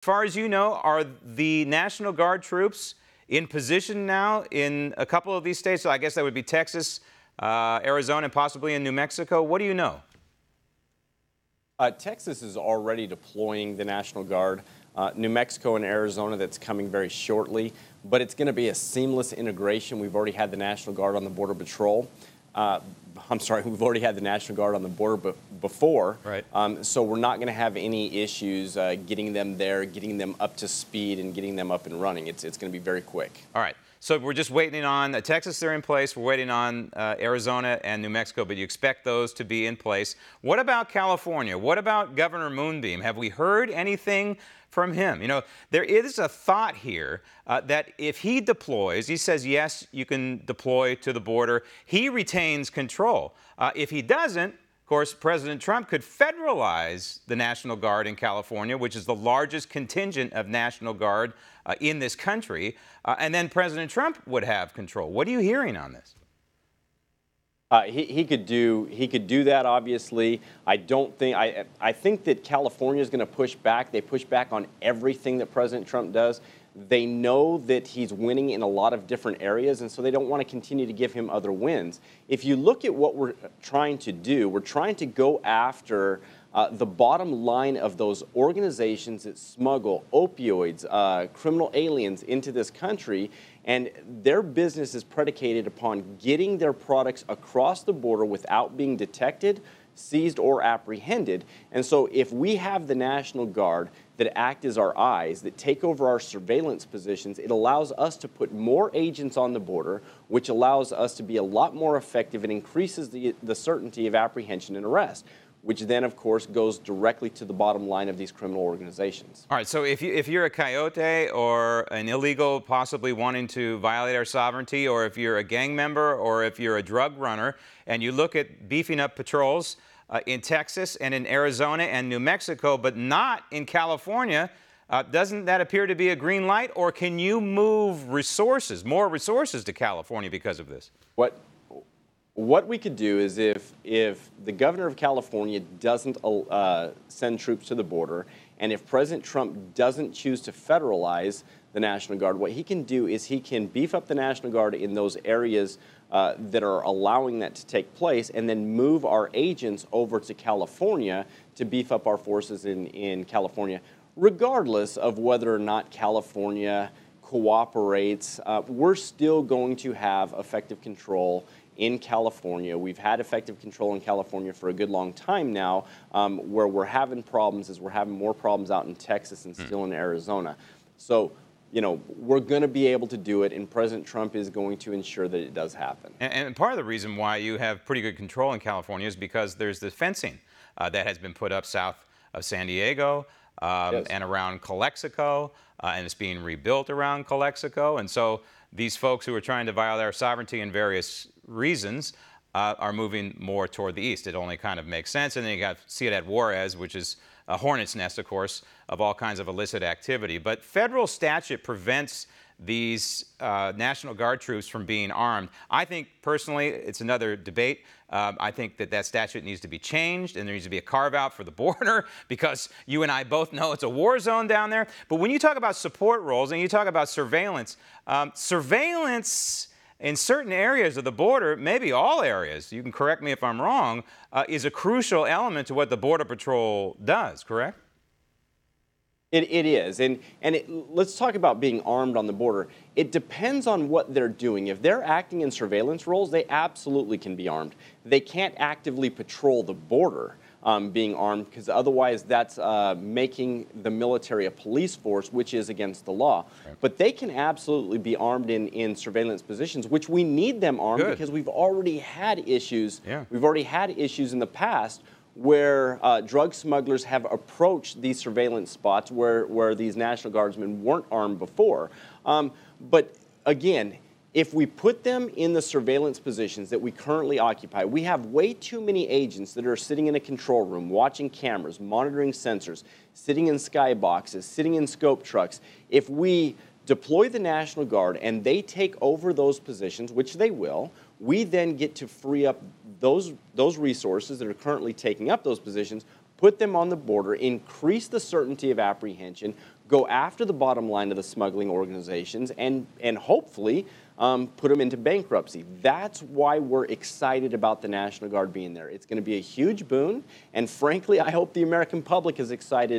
As far as you know, are the National Guard troops in position now in a couple of these states? So I guess that would be Texas, Arizona, and possibly in New Mexico. What do you know? Texas is already deploying the National Guard. New Mexico and Arizona, that's coming very shortly. But it's going to be a seamless integration. We've already had the National Guard on the Border Patrol. I'm sorry, we've already had the National Guard on the border before. Right. So we're not going to have any issues getting them there, getting them up to speed, and getting them up and running. It's going to be very quick. All right. So we're just waiting on Texas, they're in place. We're waiting on Arizona and New Mexico, but you expect those to be in place. What about California? What about Governor Moonbeam? Have we heard anything from him? You know, there is a thought here that if he deploys, he says, yes, you can deploy to the border, he retains control. If he doesn't, of course, President Trump could federalize the National Guard in California, which is the largest contingent of National Guard in this country, and then President Trump would have control. What are you hearing on this? He could do that. Obviously, I think that California is going to push back. They push back on everything that President Trump does. They know that he's winning in a lot of different areas, and so they don't want to continue to give him other wins. If you look at what we're trying to do, we're trying to go after the bottom line of those organizations that smuggle opioids, criminal aliens into this country, and their business is predicated upon getting their products across the border without being detected, seized, or apprehended. And so if we have the National Guard that act as our eyes, that take over our surveillance positions, it allows us to put more agents on the border, which allows us to be a lot more effective and increases the certainty of apprehension and arrest, which then, of course, goes directly to the bottom line of these criminal organizations. All right, so if you're a coyote or an illegal possibly wanting to violate our sovereignty, or if you're a gang member, or if you're a drug runner, and you look at beefing up patrols in Texas and in Arizona and New Mexico, but not in California, doesn't that appear to be a green light? Or can you move resources, more resources to California because of this? What we could do is if the governor of California doesn't send troops to the border, and if President Trump doesn't choose to federalize the National Guard, what he can do is he can beef up the National Guard in those areas that are allowing that to take place, and then move our agents over to California to beef up our forces in California. Regardless of whether or not California cooperates, we're still going to have effective control in California. We've had effective control in California for a good long time now. Where we're having problems is we're having more problems out in Texas and still in Arizona. So, you know, we're going to be able to do it, and President Trump is going to ensure that it does happen. And part of the reason why you have pretty good control in California is because there's the fencing that has been put up south of San Diego Yes. and around Calexico, and it's being rebuilt around Calexico. And so these folks who are trying to violate our sovereignty in various reasons are moving more toward the east. It only kind of makes sense. And then you see it at Juarez, which is a hornet's nest, of course, of all kinds of illicit activity. But federal statute prevents these National Guard troops from being armed. I think, personally, it's another debate. I think that statute needs to be changed, and there needs to be a carve-out for the border, because you and I both know it's a war zone down there. But when you talk about support roles and you talk about surveillance, surveillance in certain areas of the border, maybe all areas, you can correct me if I'm wrong, is a crucial element to what the Border Patrol does, correct? It is, and let's talk about being armed on the border. It depends on what they're doing. If they're acting in surveillance roles, they absolutely can be armed. They can't actively patrol the border being armed, because otherwise that's making the military a police force, which is against the law. Right. But they can absolutely be armed in surveillance positions, which we need them armed. Good. Because we've already had issues. Yeah. We've already had issues in the past where drug smugglers have approached these surveillance spots where these National Guardsmen weren't armed before. But again, if we put them in the surveillance positions that we currently occupy, we have way too many agents that are sitting in a control room, watching cameras, monitoring sensors, sitting in skyboxes, sitting in scope trucks. If we deploy the National Guard and they take over those positions, which they will, we then get to free up those resources that are currently taking up those positions, put them on the border, increase the certainty of apprehension, go after the bottom line of the smuggling organizations, and hopefully put them into bankruptcy. That's why we're excited about the National Guard being there. It's going to be a huge boon, and frankly, I hope the American public is excited